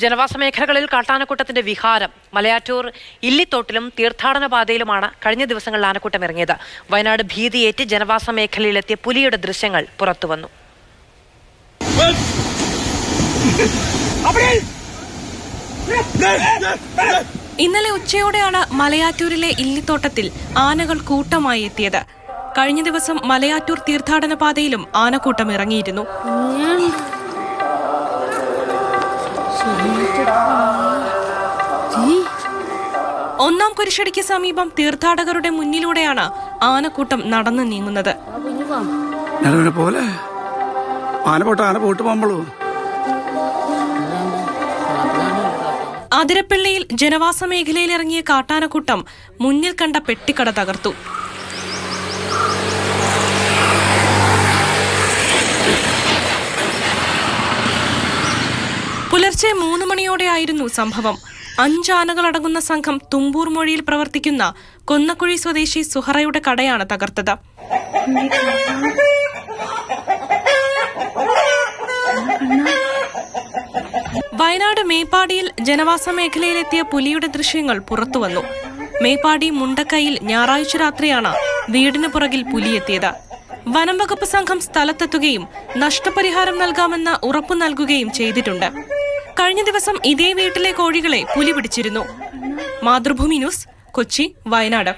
ജനവാസ മേഖലകളിൽ കാട്ടാനക്കൂട്ടത്തിന്റെ വിഹാരം. മലയാറ്റൂർ ഇല്ലിത്തോട്ടിലും തീർത്ഥാടന പാതയിലുമാണ് കഴിഞ്ഞ ദിവസങ്ങളിൽ ആനക്കൂട്ടം ഇറങ്ങിയത്. വയനാട് ഭീതിയേറ്റ് ജനവാസ മേഖലയിലെത്തിയ പുലിയുടെ ദൃശ്യങ്ങൾ പുറത്തുവന്നു. ഇന്നലെ ഉച്ചയോടെയാണ് മലയാറ്റൂരിലെ ഇല്ലിത്തോട്ടത്തിൽ ആനകൾ കൂട്ടമായി എത്തിയത്. കഴിഞ്ഞ ദിവസം മലയാറ്റൂർ തീർത്ഥാടന പാതയിലും ആനക്കൂട്ടം ഇറങ്ങിയിരുന്നു. ഒന്നാം കുരിശടിക്ക് സമീപം തീർത്ഥാടകരുടെ മുന്നിലൂടെയാണ് ആനക്കൂട്ടം നടന്നു നീങ്ങുന്നത്. അതിരപ്പള്ളിയിൽ ജനവാസ മേഖലയിൽ ഇറങ്ങിയ കാട്ടാനക്കൂട്ടം മുന്നിൽ കണ്ട പെട്ടിക്കട തകർത്തു. പുലർച്ചെ 3 മണിയോടെയായിരുന്നു സംഭവം. 5 ആനകളടങ്ങുന്ന സംഘം തുമ്പൂർ മൊഴിയിൽ പ്രവർത്തിക്കുന്ന കൊന്നക്കുഴി സ്വദേശി സുഹറയുടെ കടയാണ് തകർത്തത്. വയനാട് മേപ്പാടിയിൽ ജനവാസ മേഖലയിലെത്തിയ പുലിയുടെ ദൃശ്യങ്ങൾ പുറത്തുവന്നു. മേപ്പാടി മുണ്ടക്കൈയിൽ ഞായറാഴ്ച രാത്രിയാണ് വീടിന് പുറകിൽ പുലിയെത്തിയത്. വനം വകുപ്പ് സംഘം സ്ഥലത്തെത്തുകയും നഷ്ടപരിഹാരം നൽകാമെന്ന് ഉറപ്പു നൽകുകയും ചെയ്തിട്ടുണ്ട്. കഴിഞ്ഞ ദിവസം ഇതേ വീട്ടിലെ കോഴികളെ പുലി പിടിച്ചിരുന്നു. മാതൃഭൂമി ന്യൂസ്, കൊച്ചി, വയനാട്.